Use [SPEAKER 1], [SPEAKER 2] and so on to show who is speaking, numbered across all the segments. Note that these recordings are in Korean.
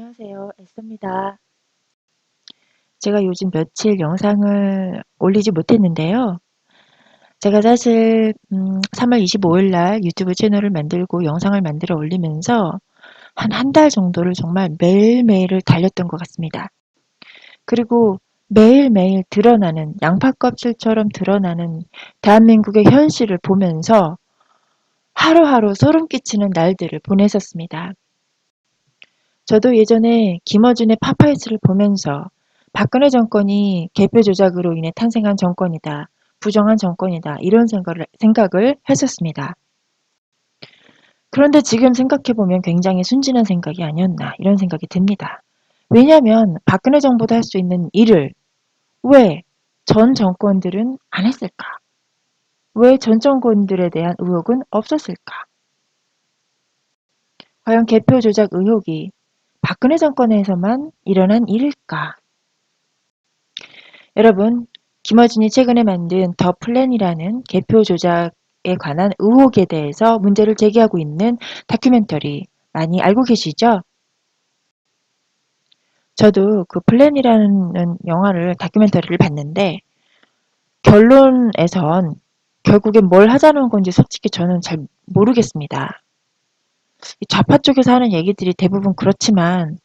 [SPEAKER 1] 안녕하세요. 에스입니다. 제가 요즘 며칠 영상을 올리지 못했는데요. 제가 사실 3월 25일 날 유튜브 채널을 만들고 영상을 만들어 올리면서 한 달 정도를 정말 매일매일을 달렸던 것 같습니다. 그리고 매일매일 드러나는 양파 껍질처럼 드러나는 대한민국의 현실을 보면서 하루하루 소름 끼치는 날들을 보냈었습니다. 저도 예전에 김어준의 파파이스를 보면서 박근혜 정권이 개표 조작으로 인해 탄생한 정권이다. 부정한 정권이다. 이런 생각을 했었습니다. 그런데 지금 생각해보면 굉장히 순진한 생각이 아니었나 이런 생각이 듭니다. 왜냐하면 박근혜 정부도 할 수 있는 일을 왜 전 정권들은 안 했을까? 왜 전 정권들에 대한 의혹은 없었을까? 과연 개표 조작 의혹이 박근혜 정권에서만 일어난 일일까? 여러분, 김어준이 최근에 만든 더 플랜이라는 개표 조작에 관한 의혹에 대해서 문제를 제기하고 있는 다큐멘터리 많이 알고 계시죠? 저도 그 플랜이라는 영화를 다큐멘터리를 봤는데 결론에선 결국엔 뭘 하자는 건지 솔직히 저는 잘 모르겠습니다. 좌파 쪽에서 하는 얘기들이 대부분 그렇지만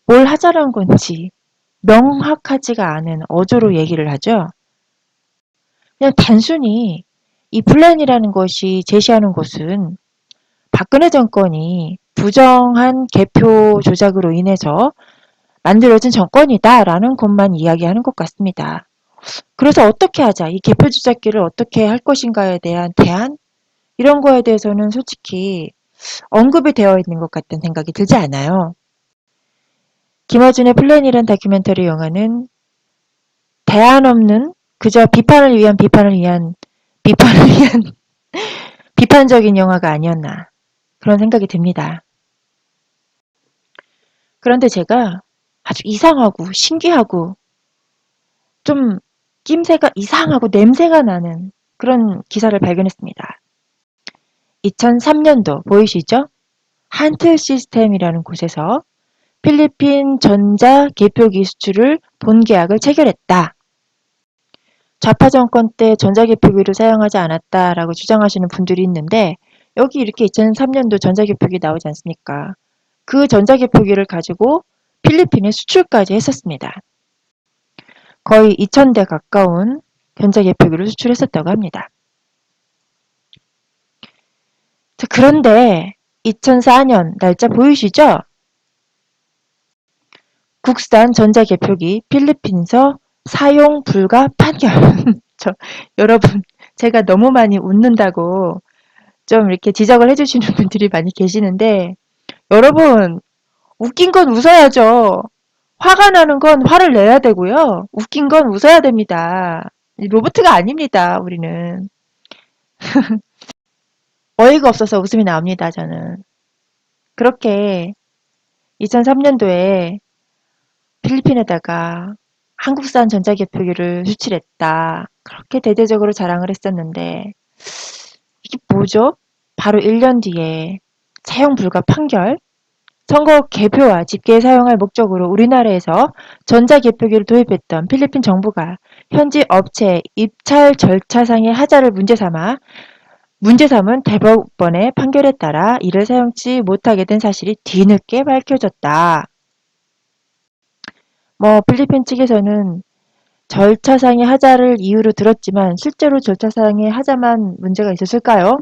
[SPEAKER 1] 뭘 하자는 건지 명확하지가 않은 어조로 얘기를 하죠. 그냥 단순히 이 플랜이라는 것이 제시하는 것은 박근혜 정권이 부정한 개표 조작으로 인해서 만들어진 정권이다라는 것만 이야기하는 것 같습니다. 그래서 어떻게 하자, 이 개표 조작기를 어떻게 할 것인가에 대한 대안? 이런 거에 대해서는 솔직히 언급이 되어 있는 것 같다는 생각이 들지 않아요. 김어준의 플랜이란 다큐멘터리 영화는 대안 없는 그저 비판을 위한 비판적인 영화가 아니었나 그런 생각이 듭니다. 그런데 제가 아주 이상하고 신기하고 좀 낌새가 이상하고 냄새가 나는 그런 기사를 발견했습니다. 2003년도 보이시죠? 한틀 시스템이라는 곳에서 필리핀 전자 개표기 수출을 본계약을 체결했다. 좌파 정권 때 전자개표기를 사용하지 않았다라고 주장하시는 분들이 있는데 여기 이렇게 2003년도 전자개표기 나오지 않습니까? 그 전자개표기를 가지고 필리핀에 수출까지 했었습니다. 거의 2,000대 가까운 전자개표기를 수출했었다고 합니다. 자, 그런데 2004년 날짜 보이시죠? 국산 전자개표기 필리핀서 사용 불가 판결. 여러분, 제가 너무 많이 웃는다고 좀 이렇게 지적을 해주시는 분들이 많이 계시는데 여러분, 웃긴 건 웃어야죠. 화가 나는 건 화를 내야 되고요. 웃긴 건 웃어야 됩니다. 로봇가 아닙니다, 우리는. 어이가 없어서 웃음이 나옵니다, 저는. 그렇게 2003년도에 필리핀에다가 한국산 전자개표기를 수출했다. 그렇게 대대적으로 자랑을 했었는데 이게 뭐죠? 바로 1년 뒤에 사용 불가 판결, 선거 개표와 집계에 사용할 목적으로 우리나라에서 전자개표기를 도입했던 필리핀 정부가 현지 업체 입찰 절차상의 하자를 문제 삼은 대법원의 판결에 따라 이를 사용치 못하게 된 사실이 뒤늦게 밝혀졌다. 필리핀 측에서는 절차상의 하자를 이유로 들었지만 실제로 절차상의 하자만 문제가 있었을까요?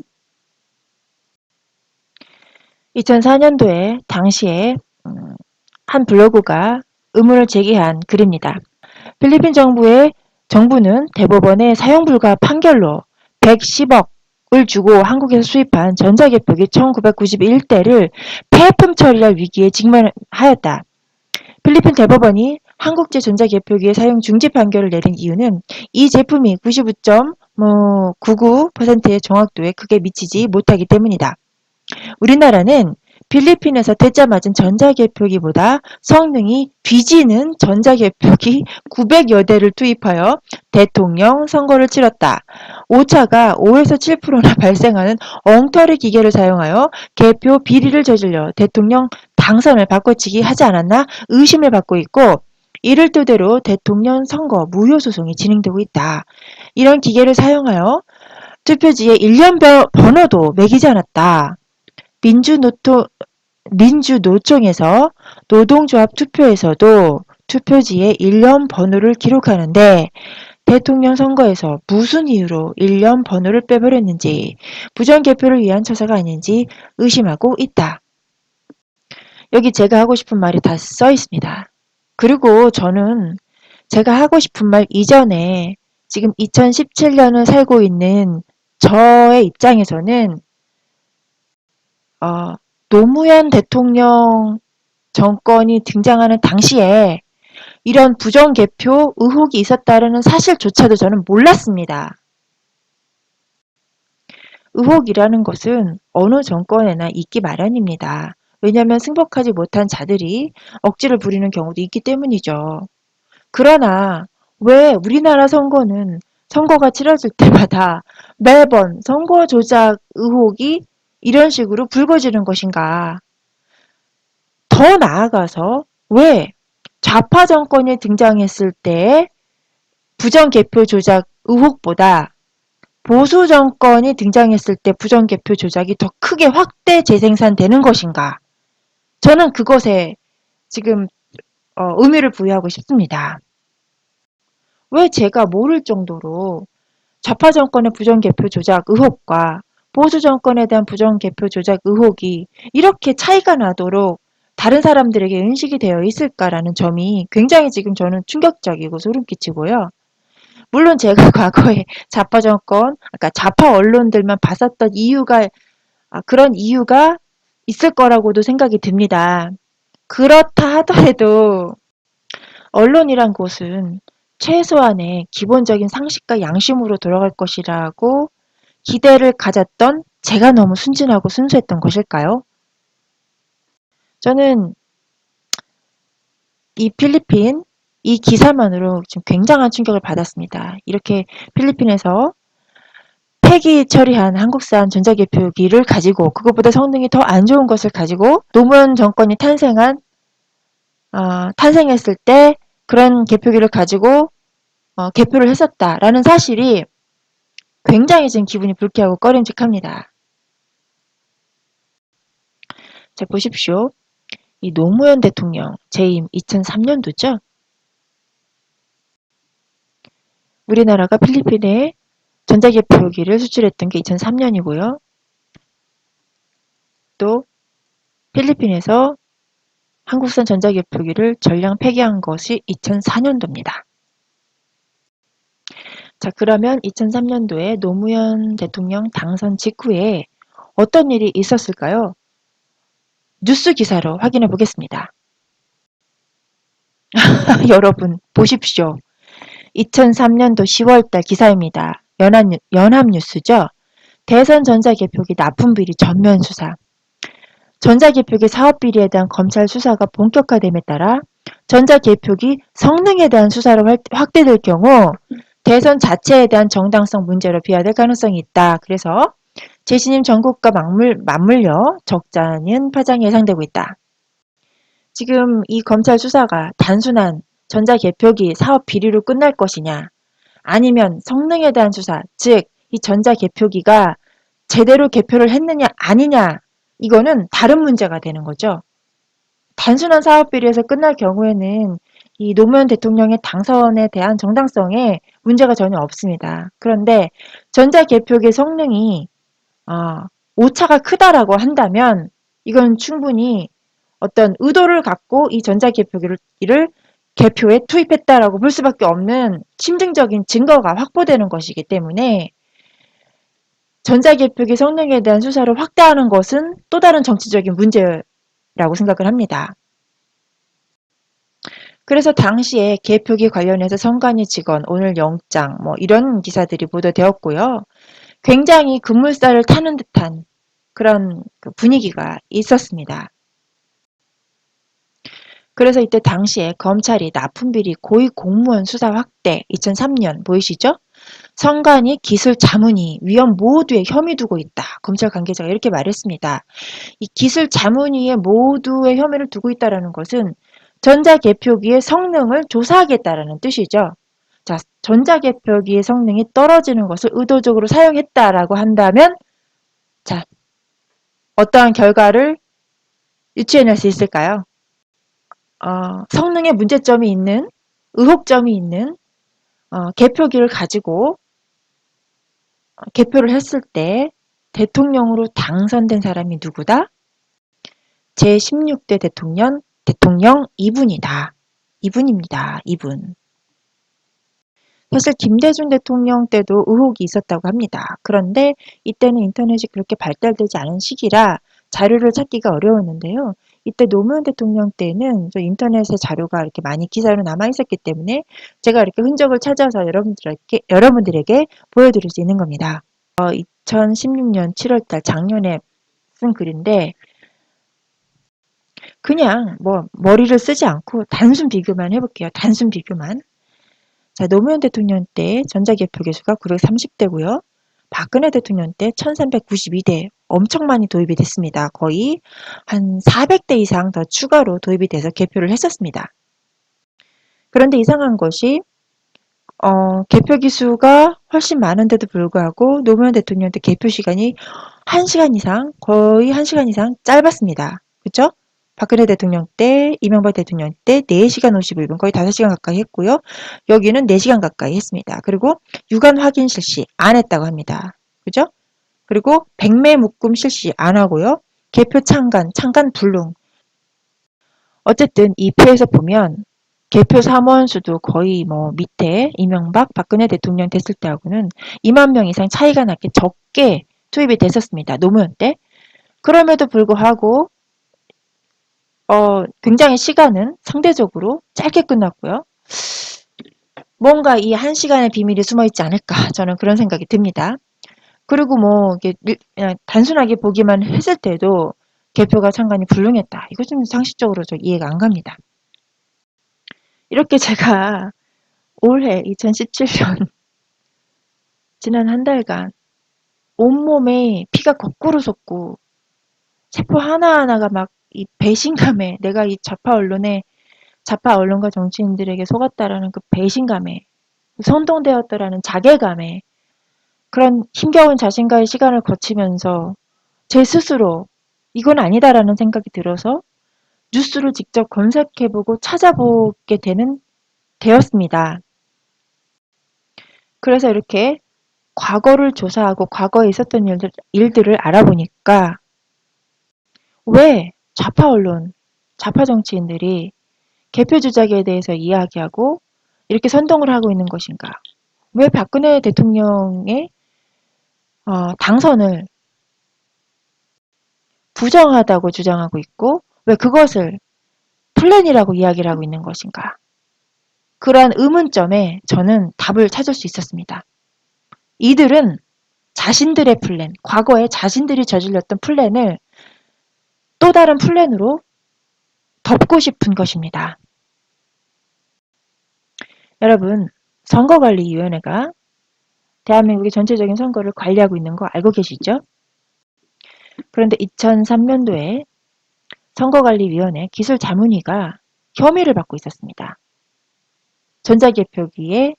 [SPEAKER 1] 2004년도에 당시에 한 블로그가 의문을 제기한 글입니다. 필리핀 정부는 대법원의 사용불가 판결로 110억을 주고 한국에서 수입한 전자개표기 1991대를 폐품 처리할 위기에 직면하였다. 필리핀 대법원이 한국제 전자개표기의 사용 중지 판결을 내린 이유는 이 제품이 99.99%의 정확도에 크게 미치지 못하기 때문이다. 우리나라는 필리핀에서 대짜 맞은 전자개표기보다 성능이 뒤지는 전자개표기 900여 대를 투입하여 대통령 선거를 치렀다. 오차가 5에서 7%나 발생하는 엉터리 기계를 사용하여 개표 비리를 저질러 대통령 당선을 바꿔치기 하지 않았나 의심을 받고 있고, 이를 토대로 대통령 선거 무효 소송이 진행되고 있다. 이런 기계를 사용하여 투표지에 일련 번호도 매기지 않았다. 민주노총에서 노동조합 투표에서도 투표지에 일련 번호를 기록하는데 대통령 선거에서 무슨 이유로 일련 번호를 빼버렸는지, 부정개표를 위한 처사가 아닌지 의심하고 있다. 여기 제가 하고 싶은 말이 다 써 있습니다. 그리고 저는 제가 하고 싶은 말 이전에 지금 2017년을 살고 있는 저의 입장에서는 노무현 대통령 정권이 등장하는 당시에 이런 부정개표 의혹이 있었다는 사실조차도 저는 몰랐습니다. 의혹이라는 것은 어느 정권에나 있기 마련입니다. 왜냐하면 승복하지 못한 자들이 억지를 부리는 경우도 있기 때문이죠. 그러나 왜 우리나라 선거는 선거가 치러질 때마다 매번 선거 조작 의혹이 이런 식으로 불거지는 것인가? 더 나아가서 왜 좌파 정권이 등장했을 때 부정개표 조작 의혹보다 보수 정권이 등장했을 때 부정개표 조작이 더 크게 확대 재생산되는 것인가? 저는 그것에 지금 의미를 부여하고 싶습니다. 왜 제가 모를 정도로 좌파 정권의 부정개표 조작 의혹과 보수 정권에 대한 부정개표 조작 의혹이 이렇게 차이가 나도록 다른 사람들에게 인식이 되어 있을까라는 점이 굉장히 지금 저는 충격적이고 소름 끼치고요. 물론 제가 과거에 좌파 정권, 아까 좌파 언론들만 봤었던 이유가, 그런 이유가 있을 거라고도 생각이 듭니다. 그렇다 하더라도 언론이란 곳은 최소한의 기본적인 상식과 양심으로 돌아갈 것이라고 기대를 가졌던 제가 너무 순진하고 순수했던 것일까요? 저는 이 필리핀, 이 기사만으로 지금 굉장한 충격을 받았습니다. 이렇게 필리핀에서 폐기 처리한 한국산 전자개표기를 가지고, 그것보다 성능이 더 안 좋은 것을 가지고 노무현 정권이 탄생했을 때 그런 개표기를 가지고 개표를 했었다라는 사실이 굉장히 지금 기분이 불쾌하고 꺼림직합니다. 자, 보십시오. 이 노무현 대통령 재임 2003년도죠. 우리나라가 필리핀에 전자개표기를 수출했던 게 2003년이고요. 또 필리핀에서 한국산 전자개표기를 전량 폐기한 것이 2004년도입니다. 자, 그러면 2003년도에 노무현 대통령 당선 직후에 어떤 일이 있었을까요? 뉴스 기사로 확인해 보겠습니다. 여러분 보십시오. 2003년도 10월달 기사입니다. 연합뉴스죠. 대선 전자개표기 납품비리 전면 수사. 전자개표기 사업비리에 대한 검찰 수사가 본격화됨에 따라 전자개표기 성능에 대한 수사로 확대될 경우 대선 자체에 대한 정당성 문제로 비화될 가능성이 있다. 그래서 재신임 전국과 맞물려 적잖은 파장이 예상되고 있다. 지금 이 검찰 수사가 단순한 전자개표기 사업 비리로 끝날 것이냐, 아니면 성능에 대한 수사, 즉 이 전자개표기가 제대로 개표를 했느냐 아니냐, 이거는 다른 문제가 되는 거죠. 단순한 사업 비리에서 끝날 경우에는 이 노무현 대통령의 당선에 대한 정당성에 문제가 전혀 없습니다. 그런데 전자개표기 성능이 오차가 크다라고 한다면 이건 충분히 어떤 의도를 갖고 이 전자개표기를 개표에 투입했다라고 볼 수밖에 없는 심증적인 증거가 확보되는 것이기 때문에 전자개표기 성능에 대한 수사를 확대하는 것은 또 다른 정치적인 문제라고 생각을 합니다. 그래서 당시에 개표기 관련해서 선관위 직원, 오늘 영장, 이런 기사들이 보도되었고요. 굉장히 급물살을 타는 듯한 그런 그 분위기가 있었습니다. 그래서 이때 당시에 검찰이 납품비리 고위 공무원 수사 확대 2003년 보이시죠? 선관위 기술 자문위 위원 모두에 혐의 두고 있다. 검찰 관계자가 이렇게 말했습니다. 이 기술 자문위에 모두의 혐의를 두고 있다는 것은 전자개표기의 성능을 조사하겠다라는 뜻이죠. 자, 전자개표기의 성능이 떨어지는 것을 의도적으로 사용했다라고 한다면 자, 어떠한 결과를 유추해낼 수 있을까요? 성능에 문제점이 있는 의혹점이 있는 개표기를 가지고 개표를 했을 때 대통령으로 당선된 사람이 누구다? 제16대 대통령 이분이다. 이분입니다. 이분. 사실 김대중 대통령 때도 의혹이 있었다고 합니다. 그런데 이때는 인터넷이 그렇게 발달되지 않은 시기라 자료를 찾기가 어려웠는데요. 이때 노무현 대통령 때는 인터넷에 자료가 이렇게 많이 기사로 남아 있었기 때문에 제가 이렇게 흔적을 찾아서 여러분들에게 보여드릴 수 있는 겁니다. 2016년 7월달 작년에 쓴 글인데 그냥 뭐 머리를 쓰지 않고 단순 비교만 해볼게요. 단순 비교만. 자, 노무현 대통령 때 전자개표 개수가 930대고요. 박근혜 대통령 때 1392대 엄청 많이 도입이 됐습니다. 거의 한 400대 이상 더 추가로 도입이 돼서 개표를 했었습니다. 그런데 이상한 것이 개표 기수가 훨씬 많은데도 불구하고 노무현 대통령 때 개표 시간이 1시간 이상, 거의 1시간 이상 짧았습니다. 그렇죠? 박근혜 대통령 때, 이명박 대통령 때 4시간 51분, 거의 5시간 가까이 했고요. 여기는 4시간 가까이 했습니다. 그리고 유관 확인 실시 안 했다고 합니다. 그죠? 그리고 백매 묶음 실시 안 하고요. 개표 창간 불능. 어쨌든 이 표에서 보면 개표 삼원 수도 거의 뭐 밑에 이명박, 박근혜 대통령 됐을 때하고는 2만 명 이상 차이가 나게 적게 투입이 됐었습니다. 노무현 때. 그럼에도 불구하고 굉장히 시간은 상대적으로 짧게 끝났고요. 뭔가 이 1시간의 비밀이 숨어있지 않을까 저는 그런 생각이 듭니다. 그리고 뭐 그냥 단순하게 보기만 했을 때도 개표가 상관이 불능했다. 이거 좀 상식적으로 저 이해가 안 갑니다. 이렇게 제가 올해 2017년 지난 한 달간 온몸에 피가 거꾸로 솟고 세포 하나하나가 막 이 배신감에 내가 이 좌파 언론과 정치인들에게 속았다라는 그 배신감에 선동되었다라는 자괴감에 그런 힘겨운 자신과의 시간을 거치면서 제 스스로 이건 아니다라는 생각이 들어서 뉴스를 직접 검색해보고 찾아보게 되었습니다. 그래서 이렇게 과거를 조사하고 과거에 있었던 일들을 알아보니까 왜 좌파 언론, 좌파 정치인들이 개표 조작에 대해서 이야기하고 이렇게 선동을 하고 있는 것인가? 왜 박근혜 대통령의 당선을 부정하다고 주장하고 있고 왜 그것을 플랜이라고 이야기를 하고 있는 것인가? 그러한 의문점에 저는 답을 찾을 수 있었습니다. 이들은 자신들의 플랜, 과거에 자신들이 저질렀던 플랜을 또 다른 플랜으로 덮고 싶은 것입니다. 여러분, 선거관리위원회가 대한민국의 전체적인 선거를 관리하고 있는 거 알고 계시죠? 그런데 2003년도에 선거관리위원회 기술자문위가 혐의를 받고 있었습니다. 전자개표기의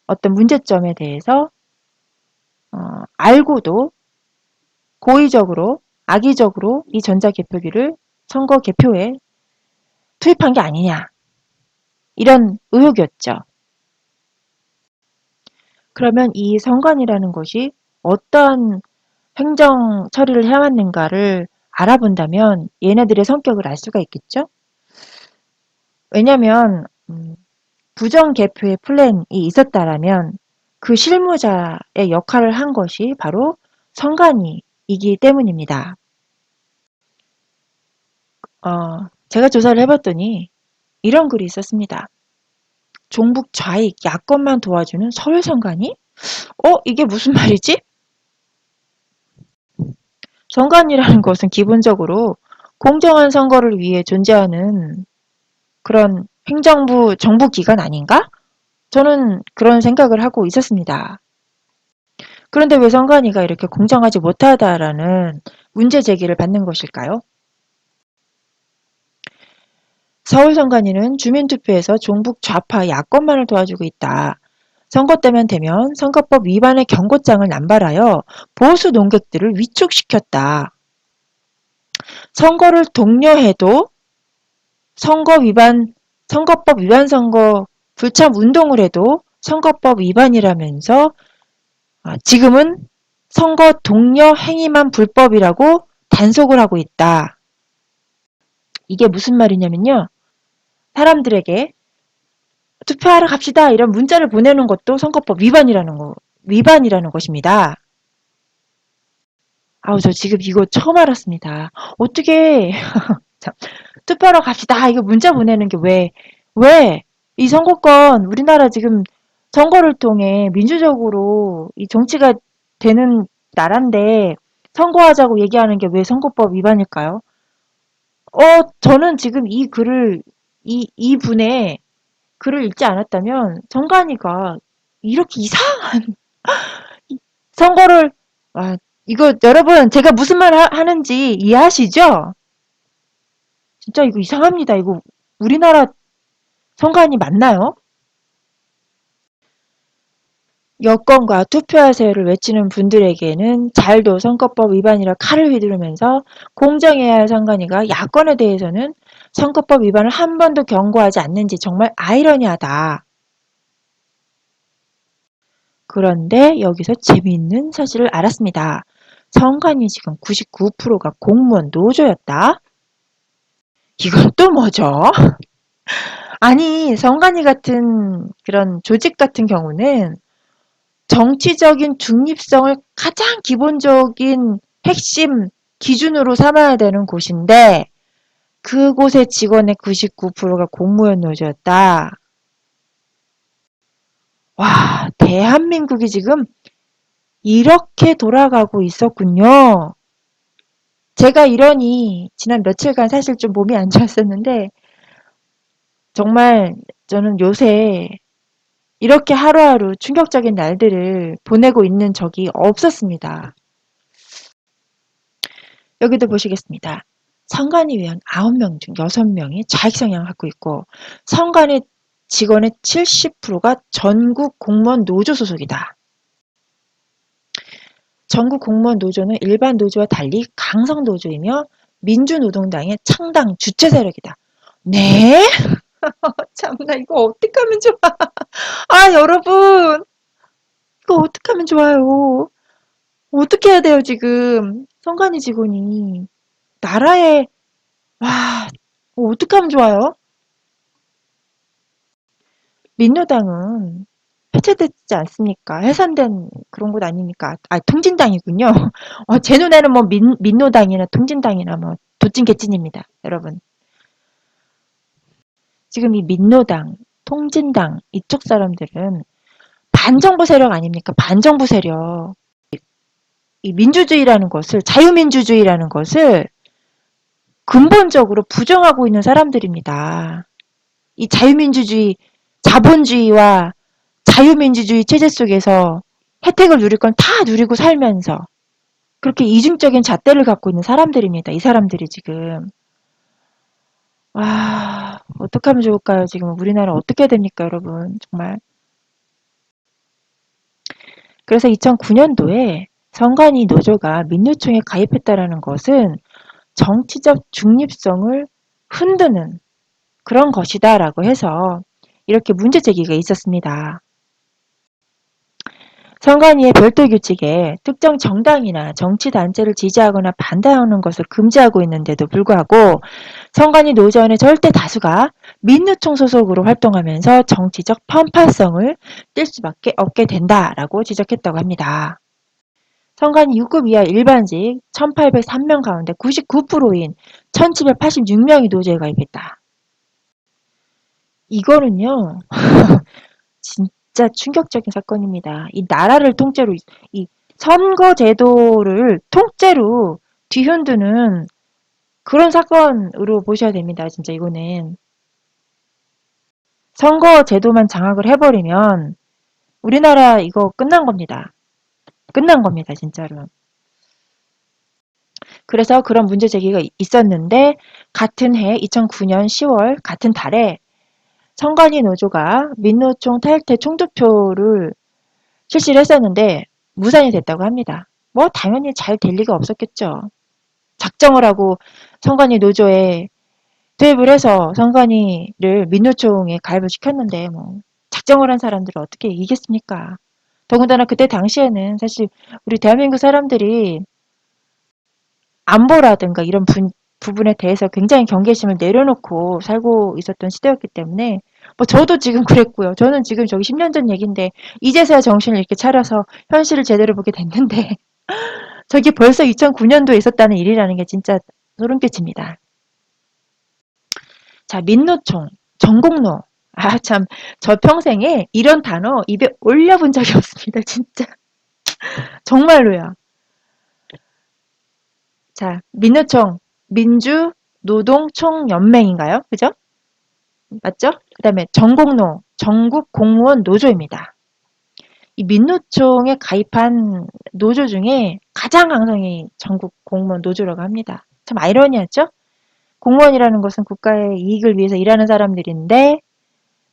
[SPEAKER 1] 어떤 문제점에 대해서 알고도 고의적으로 악의적으로 이 전자개표기를 선거 개표에 투입한 게 아니냐 이런 의혹이었죠. 그러면 이 선관이라는 것이 어떠한 행정 처리를 해왔는가를 알아본다면 얘네들의 성격을 알 수가 있겠죠. 왜냐하면 부정 개표의 플랜이 있었다라면 그 실무자의 역할을 한 것이 바로 선관위이기 때문입니다. 제가 조사를 해봤더니 이런 글이 있었습니다. 종북 좌익 야권만 도와주는 서울선관위? 이게 무슨 말이지? 선관위라는 것은 기본적으로 공정한 선거를 위해 존재하는 그런 행정부, 정부 기관 아닌가? 저는 그런 생각을 하고 있었습니다. 그런데 왜 선관위가 이렇게 공정하지 못하다라는 문제 제기를 받는 것일까요? 서울 선관위는 주민투표에서 종북 좌파 야권만을 도와주고 있다. 선거 때면 되면 선거법 위반의 경고장을 남발하여 보수 농객들을 위축시켰다. 선거를 독려해도 선거 위반, 선거법 위반 선거 불참 운동을 해도 선거법 위반이라면서 지금은 선거 독려 행위만 불법이라고 단속을 하고 있다. 이게 무슨 말이냐면요. 사람들에게 투표하러 갑시다 이런 문자를 보내는 것도 선거법 위반이라는 것입니다. 아우, 저 지금 이거 처음 알았습니다. 어떻게 투표하러 갑시다 이거 문자 보내는 게 왜 이 선거권 우리나라 지금 선거를 통해 민주적으로 이 정치가 되는 나라인데 선거하자고 얘기하는 게 왜 선거법 위반일까요? 저는 지금 이 분의 글을 읽지 않았다면 정관이가 이렇게 이상한 선거를, 이거 여러분 제가 무슨 말 하는지 이해하시죠? 진짜 이거 이상합니다. 이거 우리나라 선관위 맞나요? 여권과 투표하세요를 외치는 분들에게는 잘도 선거법 위반이라 칼을 휘두르면서 공정해야 할 선관위가 야권에 대해서는 선거법 위반을 한 번도 경고하지 않는지 정말 아이러니하다. 그런데 여기서 재미있는 사실을 알았습니다. 선관위 지금 99%가 공무원 노조였다? 이건 또 뭐죠? 아니, 선관위 같은 그런 조직 같은 경우는 정치적인 중립성을 가장 기본적인 핵심 기준으로 삼아야 되는 곳인데 그곳의 직원의 99%가 공무원 노조였다. 와, 대한민국이 지금 이렇게 돌아가고 있었군요. 제가 이러니 지난 며칠간 사실 좀 몸이 안 좋았었는데 정말 저는 요새 이렇게 하루하루 충격적인 날들을 보내고 있는 적이 없었습니다. 여기도 보시겠습니다. 선관위 위원 9명 중 6명이 좌익성향을 갖고 있고 선관위 직원의 70%가 전국 공무원 노조 소속이다. 전국 공무원 노조는 일반 노조와 달리 강성 노조이며 민주노동당의 창당 주체 세력이다. 네? 참나 이거 어떡하면 좋아. 여러분 이거 어떡하면 좋아요. 어떻게 해야 돼요 지금. 선관위 직원이. 나라에 와 어떡하면 좋아요. 민노당은 해체됐지 않습니까? 해산된 그런 곳 아닙니까? 통진당이군요. 제 눈에는 뭐 민노당이나 통진당이나 뭐 도찐개찐입니다. 여러분. 지금 이 민노당, 통진당 이쪽 사람들은 반정부 세력 아닙니까? 반정부 세력. 이 민주주의라는 것을 자유민주주의라는 것을 근본적으로 부정하고 있는 사람들입니다. 이 자유민주주의, 자본주의와 자유민주주의 체제 속에서 혜택을 누릴 건 다 누리고 살면서 그렇게 이중적인 잣대를 갖고 있는 사람들입니다. 이 사람들이 지금. 어떻게 하면 좋을까요? 지금 우리나라 어떻게 해야 됩니까, 여러분? 정말. 그래서 2009년도에 선관위 노조가 민노총에 가입했다라는 것은 정치적 중립성을 흔드는 그런 것이다라고 해서 이렇게 문제 제기가 있었습니다. 선관위의 별도 규칙에 특정 정당이나 정치단체를 지지하거나 반대하는 것을 금지하고 있는데도 불구하고 선관위 노조원의 절대 다수가 민노총 소속으로 활동하면서 정치적 편파성을 띨 수밖에 없게 된다라고 지적했다고 합니다. 선관위 6급 이하 일반직 1803명 가운데 99%인 1786명이 노조에 가입했다. 이거는요. 진짜 충격적인 사건입니다. 이 나라를 통째로 이 선거 제도를 통째로 뒤흔드는 그런 사건으로 보셔야 됩니다. 진짜 이거는. 선거 제도만 장악을 해버리면 우리나라 이거 끝난 겁니다. 끝난 겁니다. 진짜로. 그래서 그런 문제 제기가 있었는데 같은 해 2009년 10월 같은 달에 선관위 노조가 민노총 탈퇴 총투표를 실시를 했었는데 무산이 됐다고 합니다. 뭐 당연히 잘 될 리가 없었겠죠. 작정을 하고 선관위 노조에 투입을 해서 선관위를 민노총에 가입을 시켰는데 뭐 작정을 한 사람들을 어떻게 이기겠습니까? 더군다나 그때 당시에는 사실 우리 대한민국 사람들이 안보라든가 이런 부분에 대해서 굉장히 경계심을 내려놓고 살고 있었던 시대였기 때문에 뭐 저도 지금 그랬고요. 저는 지금 저기 10년 전 얘긴데 이제서야 정신을 이렇게 차려서 현실을 제대로 보게 됐는데 저게 벌써 2009년도에 있었다는 일이라는 게 진짜 소름 끼칩니다. 자, 민노총, 전공로. 아, 참, 저 평생에 이런 단어 입에 올려본 적이 없습니다. 진짜. 정말로요. 자, 민노총, 민주노동총연맹인가요? 그죠? 맞죠? 그 다음에 전공노, 전국공무원 노조입니다. 이 민노총에 가입한 노조 중에 가장 강성이 전국공무원 노조라고 합니다. 참 아이러니하죠? 공무원이라는 것은 국가의 이익을 위해서 일하는 사람들인데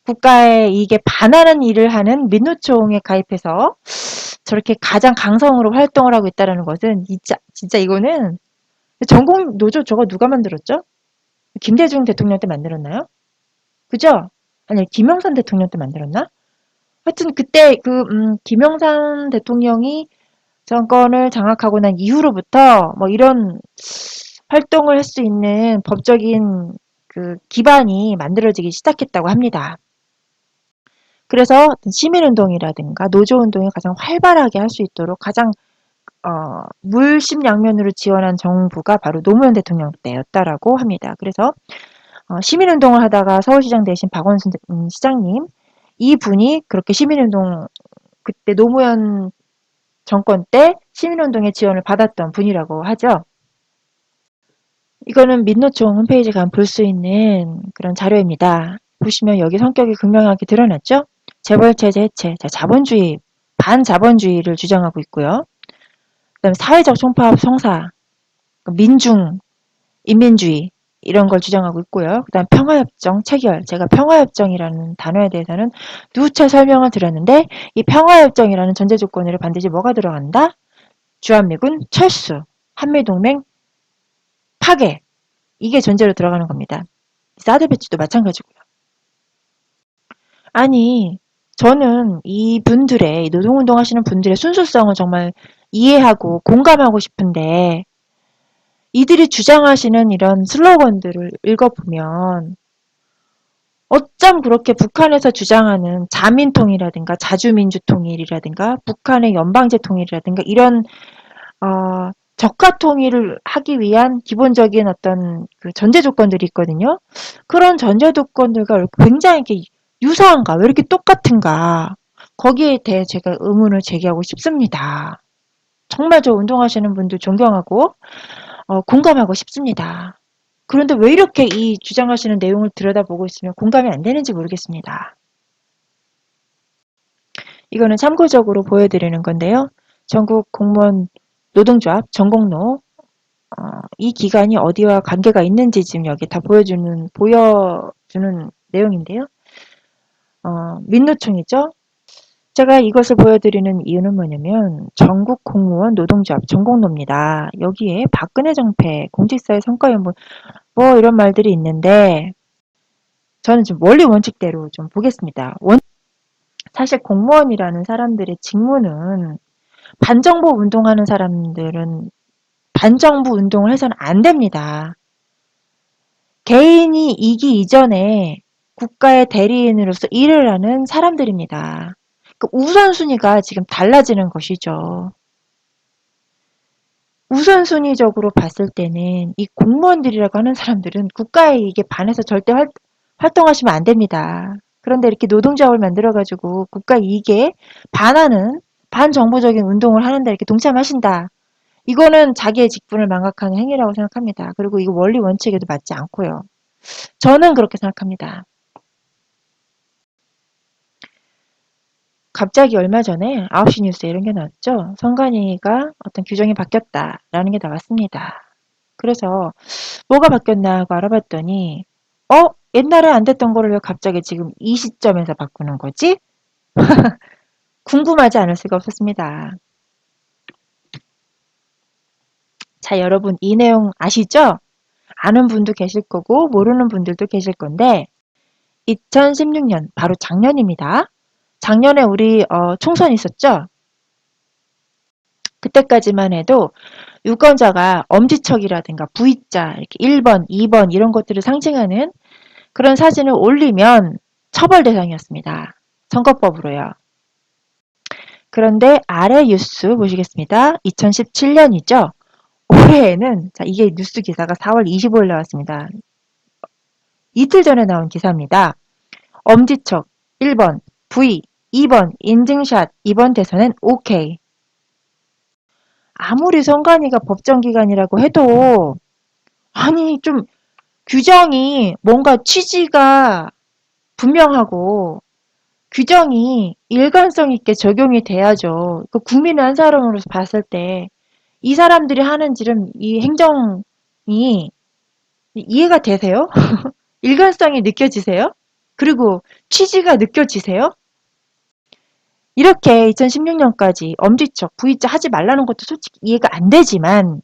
[SPEAKER 1] 국가의 이익에 반하는 일을 하는 민노총에 가입해서 저렇게 가장 강성으로 활동을 하고 있다는 것은 진짜 이거는 전국 노조 저거 누가 만들었죠? 김대중 대통령 때 만들었나요? 그죠? 아니 김영삼 대통령 때 만들었나? 하여튼 그때 김영삼 대통령이 정권을 장악하고 난 이후로부터 뭐 이런 활동을 할 수 있는 법적인 그 기반이 만들어지기 시작했다고 합니다. 그래서 시민운동이라든가 노조운동이 가장 활발하게 할 수 있도록 가장 물심양면으로 지원한 정부가 바로 노무현 대통령 때였다라고 합니다. 그래서 시민운동을 하다가 서울시장 되신 박원순 시장님 이분이 그렇게 시민운동 그때 노무현 정권 때 시민운동의 지원을 받았던 분이라고 하죠. 이거는 민노총 홈페이지에 가면 볼 수 있는 그런 자료입니다. 보시면 여기 성격이 극명하게 드러났죠? 재벌체제 해체, 자, 자본주의, 반자본주의를 주장하고 있고요. 그다음에 사회적 총파업 성사, 민중, 인민주의 이런 걸 주장하고 있고요. 그다음 평화협정 체결. 제가 평화협정이라는 단어에 대해서는 누차 설명을 드렸는데 이 평화협정이라는 전제 조건으로 반드시 뭐가 들어간다? 주한미군 철수, 한미동맹 파괴. 이게 전제로 들어가는 겁니다. 사드 배치도 마찬가지고요. 아니, 저는 이분들의 노동운동 하시는 분들의 순수성을 정말 이해하고 공감하고 싶은데 이들이 주장하시는 이런 슬로건들을 읽어보면 어쩜 그렇게 북한에서 주장하는 자민통일이라든가 자주민주통일이라든가 북한의 연방제 통일이라든가 이런 적화 통일을 하기 위한 기본적인 어떤 그 전제 조건들이 있거든요. 그런 전제 조건들과 굉장히 이렇게 유사한가? 왜 이렇게 똑같은가? 거기에 대해 제가 의문을 제기하고 싶습니다. 정말 저 운동하시는 분들 존경하고 공감하고 싶습니다. 그런데 왜 이렇게 이 주장하시는 내용을 들여다보고 있으면 공감이 안 되는지 모르겠습니다. 이거는 참고적으로 보여드리는 건데요. 전국 공무원 노동조합 전공로 이 기간이 어디와 관계가 있는지 지금 여기 다 보여주는 내용인데요. 민노총이죠. 제가 이것을 보여드리는 이유는 뭐냐면 전국 공무원 노동조합 전공로입니다. 여기에 박근혜 정패, 공직사회 성과연분 뭐 이런 말들이 있는데 저는 좀 원리 원칙대로 좀 보겠습니다. 사실 공무원이라는 사람들의 직무는 반정부 운동하는 사람들은 반정부 운동을 해서는 안 됩니다. 개인이 이기 이전에 국가의 대리인으로서 일을 하는 사람들입니다. 그 우선순위가 지금 달라지는 것이죠. 우선순위적으로 봤을 때는 이 공무원들이라고 하는 사람들은 국가의 이익에 반해서 절대 활동하시면 안 됩니다. 그런데 이렇게 노동조합을 만들어가지고 국가 이익에 반하는 반정부적인 운동을 하는데 이렇게 동참하신다. 이거는 자기의 직분을 망각하는 행위라고 생각합니다. 그리고 이거 원리 원칙에도 맞지 않고요. 저는 그렇게 생각합니다. 갑자기 얼마 전에 9시 뉴스에 이런 게 나왔죠. 선관위가 어떤 규정이 바뀌었다라는 게 나왔습니다. 그래서 뭐가 바뀌었나 하고 알아봤더니 옛날에 안 됐던 거를 왜 갑자기 지금 이 시점에서 바꾸는 거지? 궁금하지 않을 수가 없었습니다. 자, 여러분 이 내용 아시죠? 아는 분도 계실 거고 모르는 분들도 계실 건데 2016년 바로 작년입니다. 작년에 우리 총선 있었죠? 그때까지만 해도 유권자가 엄지척이라든가 V자, 이렇게 1번, 2번 이런 것들을 상징하는 그런 사진을 올리면 처벌 대상이었습니다. 선거법으로요. 그런데 아래 뉴스 보시겠습니다. 2017년이죠. 올해에는 자 이게 뉴스 기사가 4월 25일 나왔습니다. 이틀 전에 나온 기사입니다. 엄지척 1번, V 2번, 인증샷 이번 대선엔 OK. 아무리 선관위가 법정기관이라고 해도 아니 좀 규정이 뭔가 취지가 분명하고 규정이 일관성 있게 적용이 돼야죠. 그 국민의 한 사람으로서 봤을 때 이 사람들이 하는 지금 이 행정이 이해가 되세요? 일관성이 느껴지세요? 그리고 취지가 느껴지세요? 이렇게 2016년까지 엄지척, V자 하지 말라는 것도 솔직히 이해가 안 되지만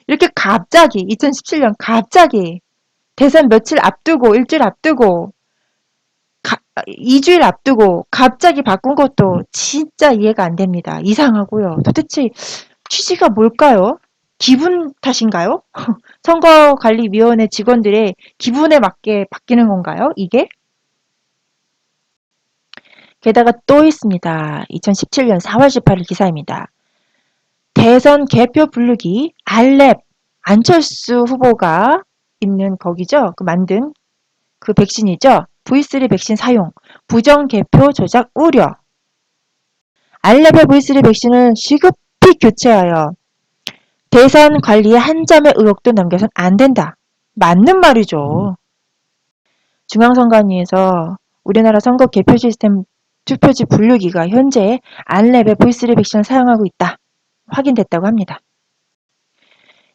[SPEAKER 1] 이렇게 갑자기 2017년 갑자기 대선 며칠 앞두고 일주일 앞두고 2주일 앞두고 갑자기 바꾼 것도 진짜 이해가 안 됩니다. 이상하고요. 도대체 취지가 뭘까요? 기분 탓인가요? 선거관리위원회 직원들의 기분에 맞게 바뀌는 건가요? 이게? 게다가 또 있습니다. 2017년 4월 18일 기사입니다. 대선 개표 부르기 알렙 안철수 후보가 있는 거기죠. 그 만든 그 백신이죠. V3 백신 사용, 부정 개표 조작 우려. 알렙의 V3 백신을 시급히 교체하여 대선 관리에 한 점의 의혹도 남겨선 안 된다. 맞는 말이죠. 중앙선관위에서 우리나라 선거 개표 시스템 투표지 분류기가 현재 알렙의 V3 백신을 사용하고 있다. 확인됐다고 합니다.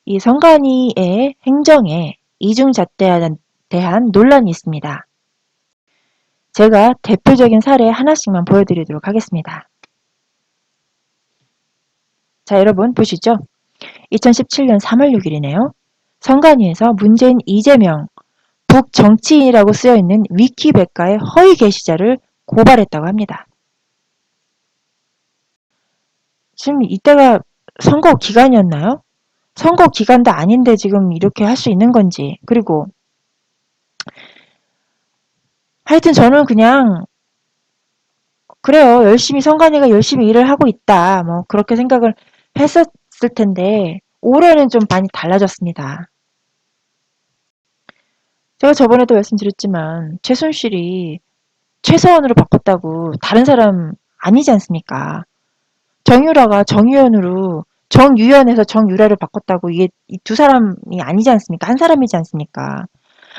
[SPEAKER 1] 이 선관위의 행정에 이중잣대에 대한 논란이 있습니다. 제가 대표적인 사례 하나씩만 보여드리도록 하겠습니다. 자, 여러분 보시죠. 2017년 3월 6일이네요. 선관위에서 문재인 이재명 북정치인이라고 쓰여있는 위키백과의 허위 게시자를 고발했다고 합니다. 지금 이때가 선거 기간이었나요? 선거 기간도 아닌데 지금 이렇게 할 수 있는 건지. 그리고 하여튼 저는 그냥 그래요. 열심히 선관위가 열심히 일을 하고 있다. 뭐 그렇게 생각을 했었을 텐데 올해는 좀 많이 달라졌습니다. 제가 저번에도 말씀드렸지만 최순실이 최서원으로 바꿨다고 다른 사람 아니지 않습니까? 정유라가 정유현으로 정유현에서 정유라를 바꿨다고 이게 이 두 사람이 아니지 않습니까? 한 사람이지 않습니까?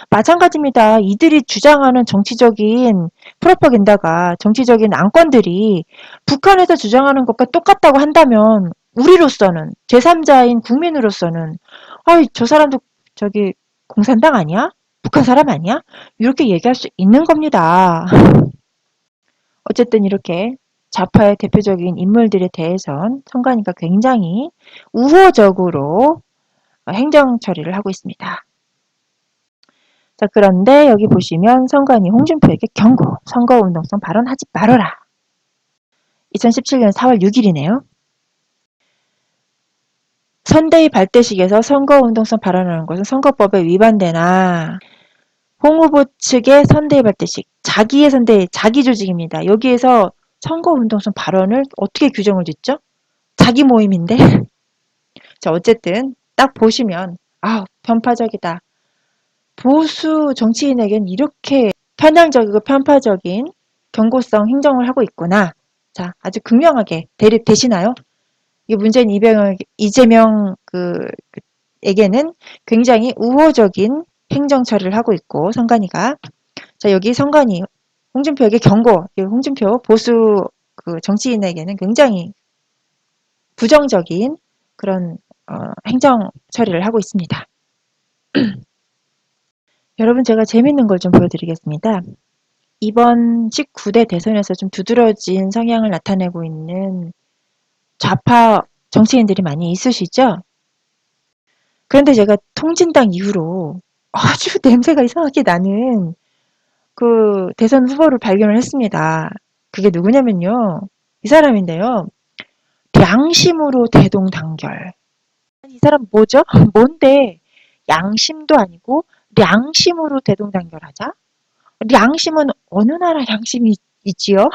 [SPEAKER 1] 마찬가지입니다. 이들이 주장하는 정치적인 프로파간다가 정치적인 안건들이 북한에서 주장하는 것과 똑같다고 한다면 우리로서는 제3자인 국민으로서는 저 사람도 저기 공산당 아니야? 북한 사람 아니야? 이렇게 얘기할 수 있는 겁니다. 어쨌든 이렇게 좌파의 대표적인 인물들에 대해선 선관위가 굉장히 우호적으로 행정 처리를 하고 있습니다. 자, 그런데 여기 보시면 선관위 홍준표에게 경고, 선거운동성 발언하지 말아라. 2017년 4월 6일이네요. 선대위 발대식에서 선거운동성 발언하는 것은 선거법에 위반되나 홍 후보 측의 선대위 발대식, 자기의 선대위, 자기 조직입니다. 여기에서 선거운동성 발언을 어떻게 규정을 짓죠? 자기 모임인데? 자, 어쨌든 딱 보시면 편파적이다. 보수 정치인에겐 이렇게 편향적이고 편파적인 경고성 행정을 하고 있구나. 자, 아주 극명하게 대립되시나요? 이 문재인 이재명 에게는 굉장히 우호적인 행정 처리를 하고 있고 선관위가 자 여기 선관위 홍준표에게 경고 홍준표 보수 정치인에게는 굉장히 부정적인 그런 행정 처리를 하고 있습니다. 여러분 제가 재밌는 걸 좀 보여드리겠습니다. 이번 19대 대선에서 좀 두드러진 성향을 나타내고 있는 좌파 정치인들이 많이 있으시죠? 그런데 제가 통진당 이후로 아주 냄새가 이상하게 나는 대선 후보를 발견을 했습니다. 그게 누구냐면요. 이 사람인데요. 양심으로 대동단결. 이 사람 뭐죠? 뭔데 양심도 아니고 량심으로 대동단결하자? 양심은 어느 나라 양심이 있지요?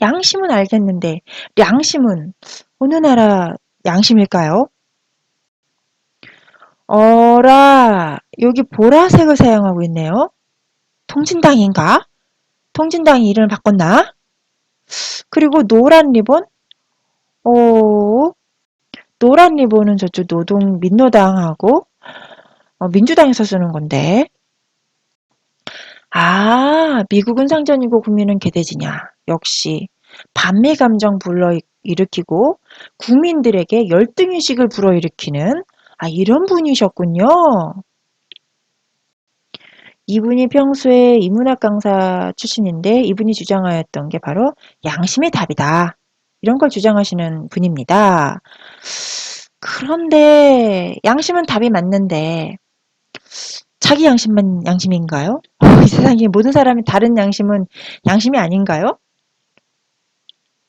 [SPEAKER 1] 양심은 알겠는데 량심은 어느 나라 양심일까요? 어라, 여기 보라색을 사용하고 있네요. 통진당인가? 통진당이 이름을 바꿨나? 그리고 노란 리본? 어, 노란 리본은 저쪽 민노당하고 민주당에서 쓰는 건데. 아, 미국은 상전이고 국민은 개돼지냐. 역시 반미 감정 불러일으키고 국민들에게 열등의식을 불어일으키는 이런 분이셨군요. 이분이 평소에 인문학 강사 출신인데 이분이 주장하였던 게 바로 양심이 답이다. 이런 걸 주장하시는 분입니다. 그런데 양심은 답이 맞는데 자기 양심만 양심인가요? 이 세상에 모든 사람이 다른 양심은 양심이 아닌가요?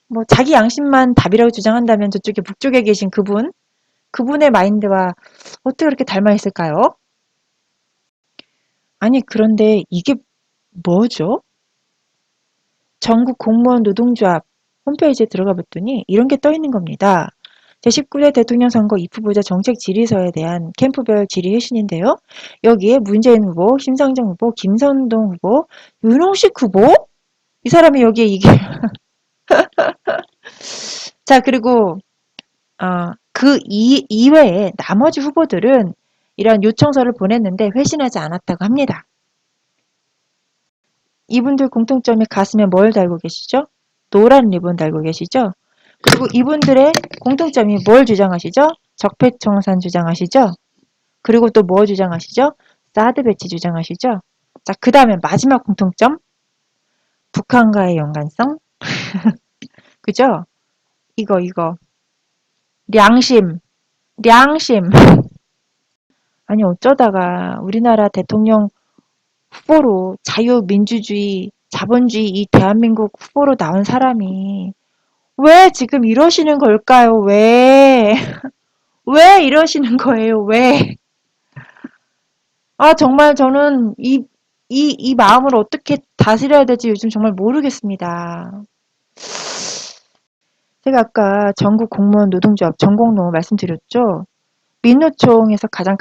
[SPEAKER 1] 뭐 자기 양심만 답이라고 주장한다면 저쪽에 북쪽에 계신 그분의 마인드와 어떻게 그렇게 닮아 있을까요? 아니 그런데 이게 뭐죠? 전국 공무원 노동조합 홈페이지에 들어가 봤더니 이런 게 떠 있는 겁니다. 제19대 대통령 선거 입후보자 정책 질의서에 대한 캠프별 질의 회신인데요. 여기에 문재인 후보, 심상정 후보, 김선동 후보, 윤홍식 후보? 이 사람이 여기에 이게 자 그리고 그 이외에 나머지 후보들은 이런 요청서를 보냈는데 회신하지 않았다고 합니다. 이분들 공통점이 가슴에 뭘 달고 계시죠? 노란 리본 달고 계시죠? 그리고 이분들의 공통점이 뭘 주장하시죠? 적폐청산 주장하시죠? 그리고 또 뭐 주장하시죠? 사드 배치 주장하시죠? 자, 그 다음에 마지막 공통점. 북한과의 연관성. 그죠? 이거. 량심. 량심. 아니, 어쩌다가 우리나라 대통령 후보로 자유민주주의, 자본주의 이 대한민국 후보로 나온 사람이 왜 지금 이러시는 걸까요? 왜? 왜 이러시는 거예요? 왜? 정말 저는 이 마음을 어떻게 다스려야 될지 요즘 정말 모르겠습니다. 제가 아까 전국 공무원 노동조합 전공노 말씀드렸죠? 민노총에서 가장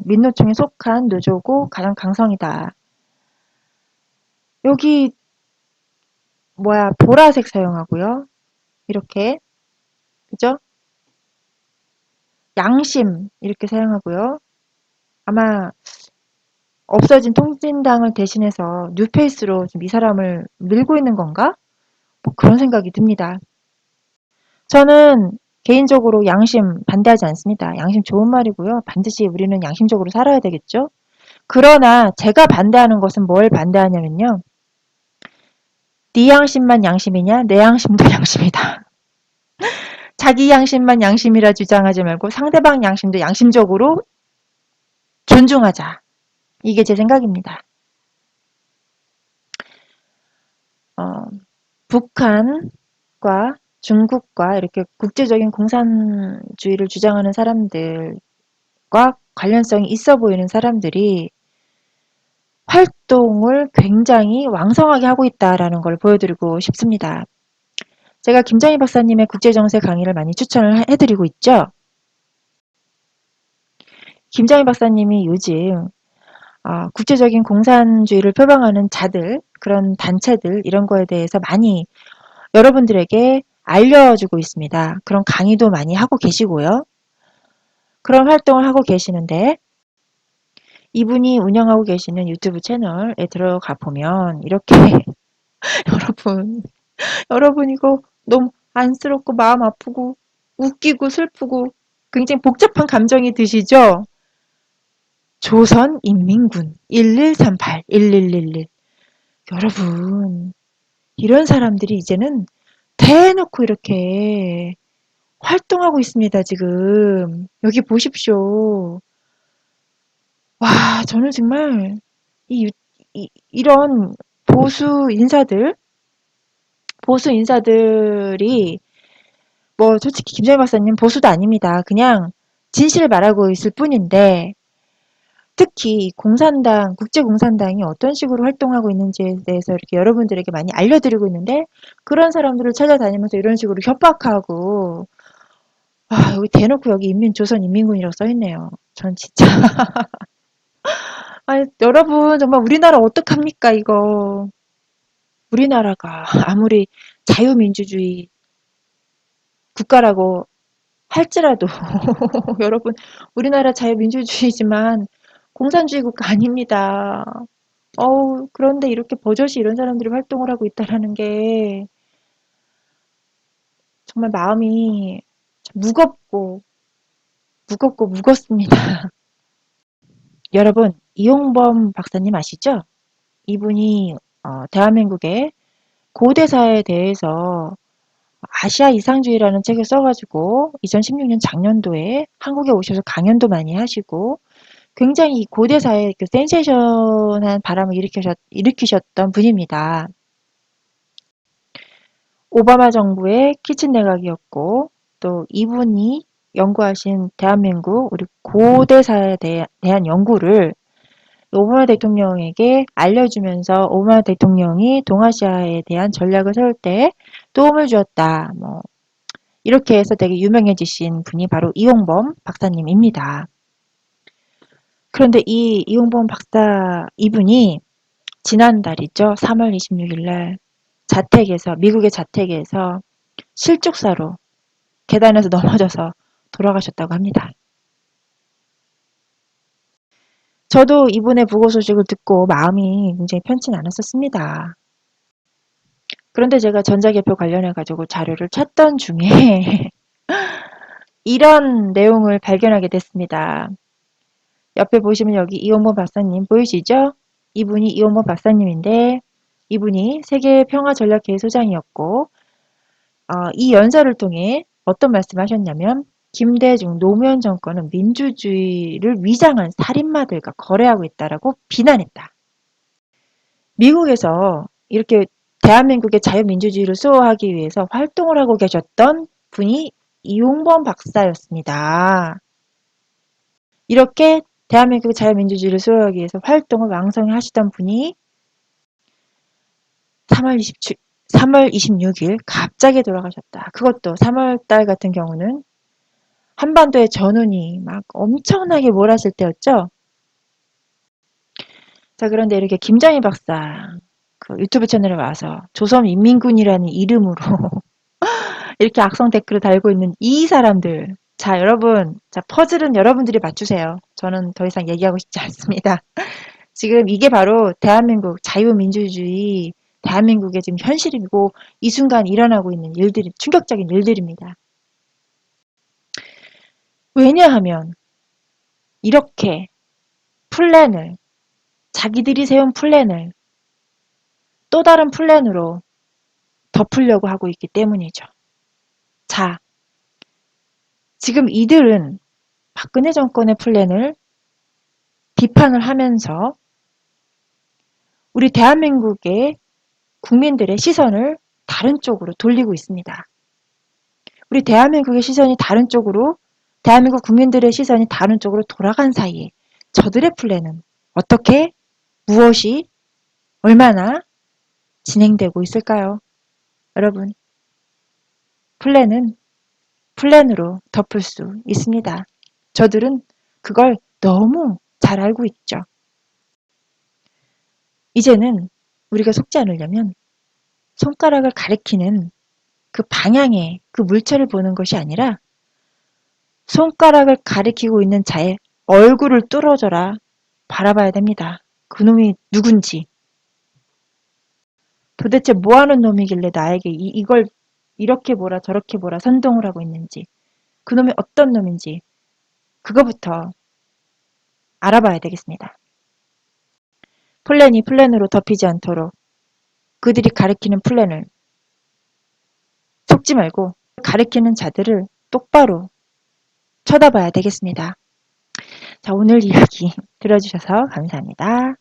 [SPEAKER 1] 민노총에 속한 노조고 가장 강성이다. 여기 보라색 사용하고요. 이렇게 그죠? 양심 이렇게 사용하고요. 아마 없어진 통진당을 대신해서 뉴페이스로 지금 이 사람을 밀고 있는 건가? 뭐 그런 생각이 듭니다. 저는 개인적으로 양심 반대하지 않습니다. 양심 좋은 말이고요. 반드시 우리는 양심적으로 살아야 되겠죠. 그러나 제가 반대하는 것은 뭘 반대하냐면요. 네 양심만 양심이냐? 내 양심도 양심이다. 자기 양심만 양심이라 주장하지 말고 상대방 양심도 양심적으로 존중하자. 이게 제 생각입니다. 북한과 중국과 이렇게 국제적인 공산주의를 주장하는 사람들과 관련성이 있어 보이는 사람들이 활동을 굉장히 왕성하게 하고 있다라는 걸 보여드리고 싶습니다. 제가 김정희 박사님의 국제정세 강의를 많이 추천을 해드리고 있죠. 김정희 박사님이 요즘 국제적인 공산주의를 표방하는 자들, 그런 단체들 이런 거에 대해서 많이 여러분들에게 알려주고 있습니다. 그런 강의도 많이 하고 계시고요. 그런 활동을 하고 계시는데 이분이 운영하고 계시는 유튜브 채널에 들어가 보면 이렇게 여러분, 여러분 이거 너무 안쓰럽고 마음 아프고 웃기고 슬프고 굉장히 복잡한 감정이 드시죠? 조선인민군 1138 1111 여러분 이런 사람들이 이제는 대놓고 이렇게 활동하고 있습니다, 지금. 여기 보십시오. 와, 저는 정말 이, 이런 보수 인사들, 보수 인사들이 뭐 솔직히 김정일 박사님 보수도 아닙니다. 그냥 진실을 말하고 있을 뿐인데 특히 공산당, 국제공산당이 어떤 식으로 활동하고 있는지에 대해서 이렇게 여러분들에게 많이 알려드리고 있는데 그런 사람들을 찾아다니면서 이런 식으로 협박하고 아, 여기 대놓고 여기 조선인민군이라고 써있네요. 전 진짜 아, 여러분 정말 우리나라 어떡합니까 이거. 우리나라가 아무리 자유민주주의 국가라고 할지라도 여러분 우리나라 자유민주주의지만 공산주의 국가 아닙니다. 어우 그런데 이렇게 버젓이 이런 사람들이 활동을 하고 있다라는 게 정말 마음이 참 무겁고 무겁습니다. 여러분 이용범 박사님 아시죠? 이분이 대한민국의 고대사에 대해서 아시아 이상주의라는 책을 써가지고 2016년 작년도에 한국에 오셔서 강연도 많이 하시고 굉장히 고대사에 그 센세이션한 바람을 일으키셨던 분입니다. 오바마 정부의 키친 내각이었고 또 이분이 연구하신 대한민국 우리 고대사에 대한 연구를 오바마 대통령에게 알려주면서 오바마 대통령이 동아시아에 대한 전략을 세울 때 도움을 주었다. 뭐 이렇게 해서 되게 유명해지신 분이 바로 이용범 박사님입니다. 그런데 이 이용범 박사 이분이 지난달이죠. 3월 26일 날 미국의 자택에서 실족사로 계단에서 넘어져서 돌아가셨다고 합니다. 저도 이분의 부고 소식을 듣고 마음이 굉장히 편치 않았었습니다. 그런데 제가 전자개표 관련해 가지고 자료를 찾던 중에 이런 내용을 발견하게 됐습니다. 옆에 보시면 여기 이용범 박사님 보이시죠? 이분이 이용범 박사님인데 이분이 세계평화전략회의 소장이었고 이 연설을 통해 어떤 말씀을 하셨냐면 김대중 노무현 정권은 민주주의를 위장한 살인마들과 거래하고 있다라고 비난했다. 미국에서 이렇게 대한민국의 자유민주주의를 수호하기 위해서 활동을 하고 계셨던 분이 이용범 박사였습니다. 이렇게 대한민국의 자유민주주의를 수호하기 위해서 활동을 왕성히 하시던 분이 3월 26일 갑자기 돌아가셨다. 그것도 3월달 같은 경우는 한반도의 전운이 막 엄청나게 몰았을 때였죠. 자, 그런데 이렇게 김정희 박사 그 유튜브 채널에 와서 조선인민군이라는 이름으로 이렇게 악성 댓글을 달고 있는 이 사람들. 자, 여러분. 자, 퍼즐은 여러분들이 맞추세요. 저는 더 이상 얘기하고 싶지 않습니다. 지금 이게 바로 대한민국 자유민주주의, 대한민국의 지금 현실이고 이 순간 일어나고 있는 일들이 충격적인 일들입니다. 왜냐하면 이렇게 플랜을 자기들이 세운 플랜을 또 다른 플랜으로 덮으려고 하고 있기 때문이죠. 자, 지금 이들은 박근혜 정권의 플랜을 비판을 하면서 우리 대한민국의 국민들의 시선을 다른 쪽으로 돌리고 있습니다. 우리 대한민국의 시선이 다른 쪽으로, 대한민국 국민들의 시선이 다른 쪽으로 돌아간 사이에 저들의 플랜은 어떻게, 무엇이, 얼마나 진행되고 있을까요? 여러분, 플랜은 플랜으로 덮을 수 있습니다. 저들은 그걸 너무 잘 알고 있죠. 이제는 우리가 속지 않으려면 손가락을 가리키는 그 방향에 그 물체를 보는 것이 아니라 손가락을 가리키고 있는 자의 얼굴을 뚫어져라 바라봐야 됩니다. 그놈이 누군지, 도대체 뭐하는 놈이길래 나에게 이걸 이렇게 보라 저렇게 보라 선동을 하고 있는지, 그놈이 어떤 놈인지 그거부터 알아봐야 되겠습니다. 플랜이 플랜으로 덮이지 않도록 그들이 가리키는 플랜을 속지 말고 가리키는 자들을 똑바로 쳐다봐야 되겠습니다. 자, 오늘 이야기 들어주셔서 감사합니다.